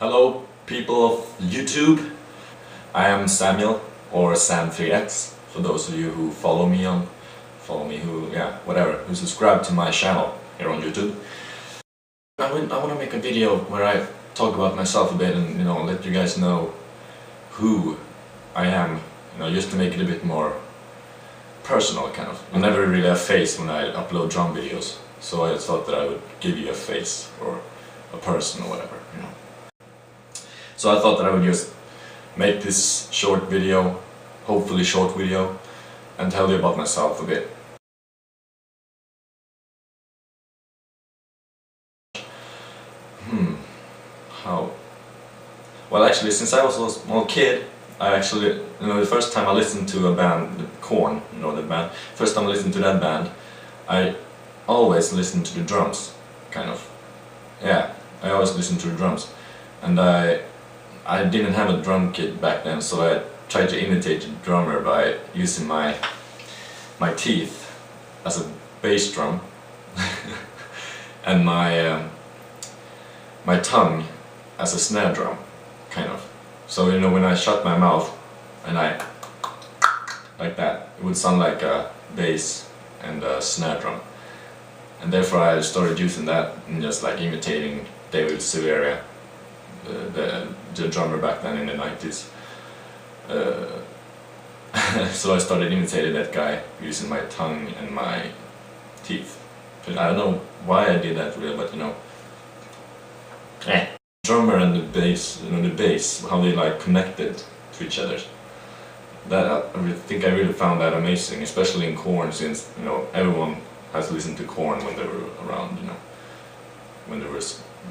Hello people of YouTube, I am Samuel or Sam3X for those of you who who subscribe to my channel here on YouTube. I want to make a video where I talk about myself a bit and let you guys know who I am, just to make it a bit more personal kind of. I never really have a face when I upload drum videos, so I thought that I would give you a face or a person or whatever, So I thought that I would just make this short video, hopefully short video, and tell you about myself a bit. How? Well, actually, since I was a small kid, I actually, the first time I listened to a band, Korn, the band, first time I listened to that band, I always listened to the drums, kind of. Yeah, I always listened to the drums. And I didn't have a drum kit back then, so I tried to imitate the drummer by using my teeth as a bass drum and my tongue as a snare drum, kind of. So when I shut my mouth and like that, it would sound like a bass and a snare drum, and therefore I started using that and just like imitating David Silveria, the drummer back then in the 90s. So I started imitating that guy using my tongue and my teeth. But I don't know why I did that really, but drummer and the bass, how they like connected to each other. That I think I really found that amazing, especially in Korn, since everyone has listened to Korn when they were around, when they were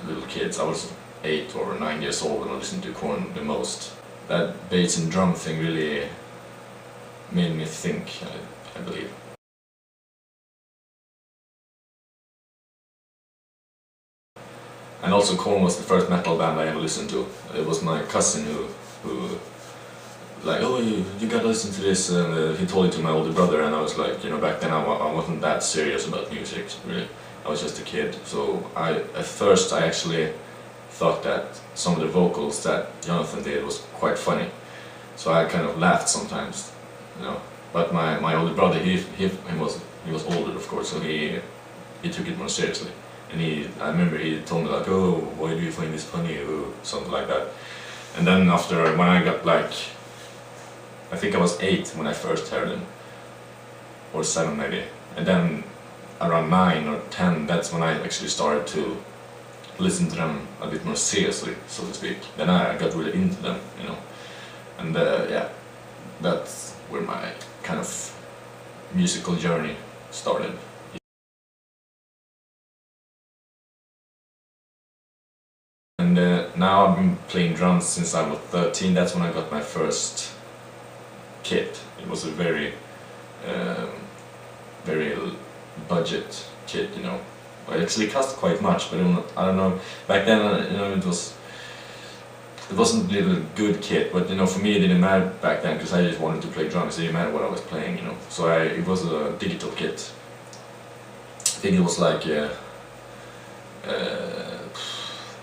little kids. I was 8 or 9 years old when I listened to Korn the most. That bass and drum thing really made me think, I believe. And also Korn was the first metal band I ever listened to. It was my cousin who like, oh, you gotta listen to this, and he told it to my older brother, and I was like, back then I wasn't that serious about music, really. I was just a kid, so at first I actually thought that some of the vocals that Jonathan did was quite funny, so I kind of laughed sometimes, But my older brother, he was older, of course, so he took it more seriously, and I remember he told me like, oh, why do you find this funny, or something like that. And then after, when I got like, I think I was 8 when I first heard him, or 7 maybe, and then around 9 or 10, that's when I actually started to listen to them a bit more seriously, so to speak. Then I got really into them, and yeah, that's where my kind of musical journey started. And now I've been playing drums since I was 13. That's when I got my first kit. It was a very budget kit, It actually cost quite much, but I don't know. Back then, it wasn't really a good kit, but for me it didn't matter back then because I just wanted to play drums. It didn't matter what I was playing, So it was a digital kit. I think it was like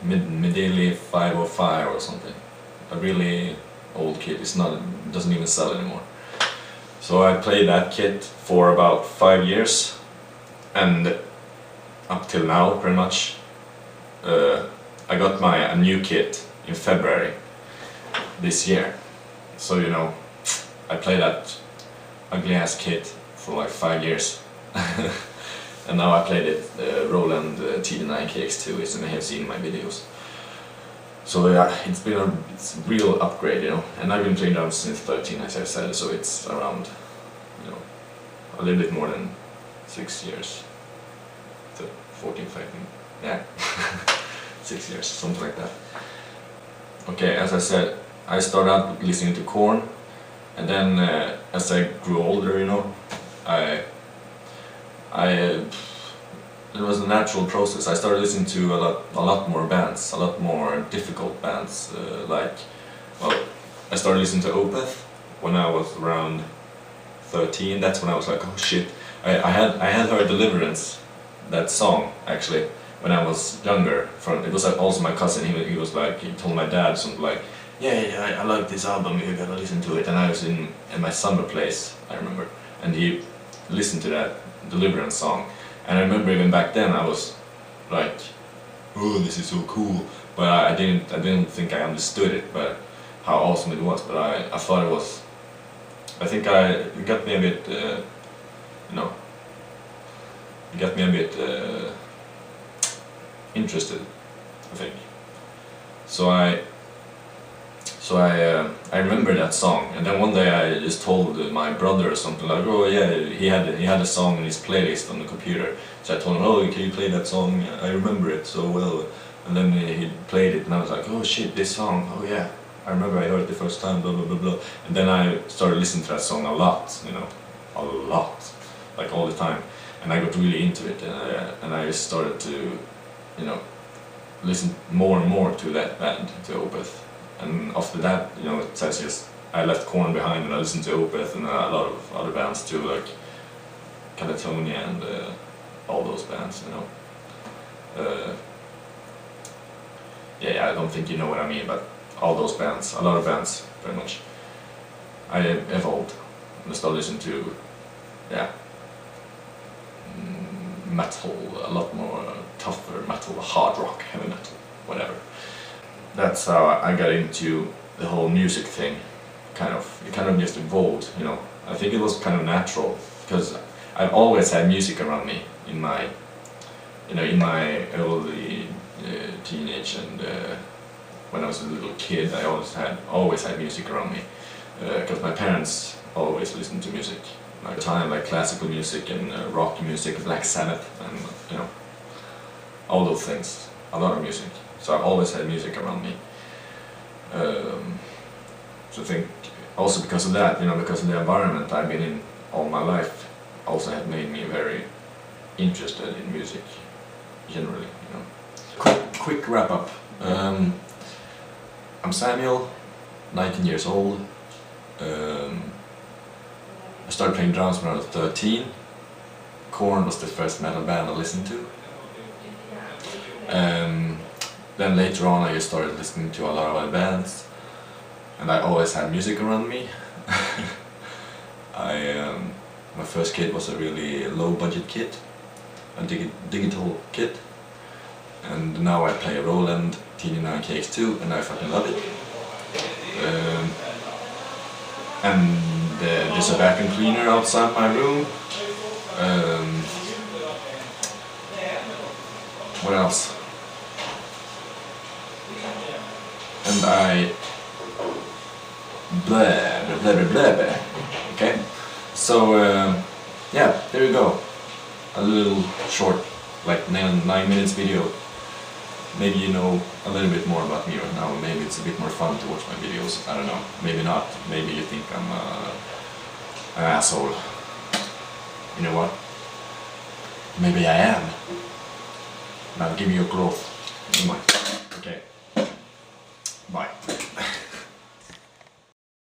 Medley 505 or something. A really old kit. It doesn't even sell anymore. So I played that kit for about 5 years, and up till now, pretty much. I got a new kit in February this year. So I played that ugly ass kit for like 5 years. And now I played it, Roland TD9 KX2, as you may have seen in my videos. So yeah, it's a real upgrade, And I've been playing drums since 13, as I said, so it's around, a little bit more than 6 years. 14, 15, yeah, 6 years, something like that. Okay, as I said, I started out listening to Korn, and then as I grew older, it was a natural process. I started listening to a lot more bands, a lot more difficult bands. I started listening to Opeth when I was around 13. That's when I was like, oh shit! I had heard Deliverance, that song actually, when I was younger. It was also my cousin. He was like, he told my dad something like, yeah, I like this album, you gotta listen to it. And I was in my summer place, I remember, and he listened to that Deliverance song. And I remember even back then I was like, oh, this is so cool. But I didn't think I understood it, but how awesome it was. But I thought it was, I think it got me a bit, it got me a bit interested, I think. So I remember that song, and then one day I just told my brother or something like, oh yeah, he had a song in his playlist on the computer. So I told him, oh, can you play that song? I remember it so well. And then he played it, and I was like, oh shit, this song, oh yeah, I remember I heard it the first time, blah blah blah blah. And then I started listening to that song a lot, a lot, like all the time. And I got really into it, and I started to, listen more and more to that band, to Opeth. And after that, it says just I left Korn behind and I listened to Opeth and a lot of other bands too, like Catatonia and all those bands, I don't think you know what I mean, but all those bands, a lot of bands, pretty much. I evolved and started listening to, metal, a lot more tougher metal, hard rock, heavy metal, whatever. That's how I got into the whole music thing. It kind of just evolved, I think it was kind of natural, because I've always had music around me in my early teenage and when I was a little kid. I always had music around me, because my parents always listened to music. At the time, like classical music and rock music, Black Sabbath, and all those things, a lot of music. So I've always had music around me. So I think also because of that, because of the environment I've been in all my life, also had made me very interested in music generally. Quick wrap up. I'm Samuel, 19 years old. I started playing drums when I was 13. Korn was the first metal band I listened to. Then later on I just started listening to a lot of other bands, and I always had music around me. My first kit was a really low budget kit, a digital kit, and now I play a Roland TD9 KX2 and I fucking love it. And there's a vacuum cleaner outside my room. What else? And I blah. Okay, so there you go. A little short, like 9 minutes video. Maybe you know a little bit more about me right now. Maybe it's a bit more fun to watch my videos. I don't know. Maybe not. Maybe you think I'm an asshole. You know what? Maybe I am. Now give me your growth. Okay. Bye.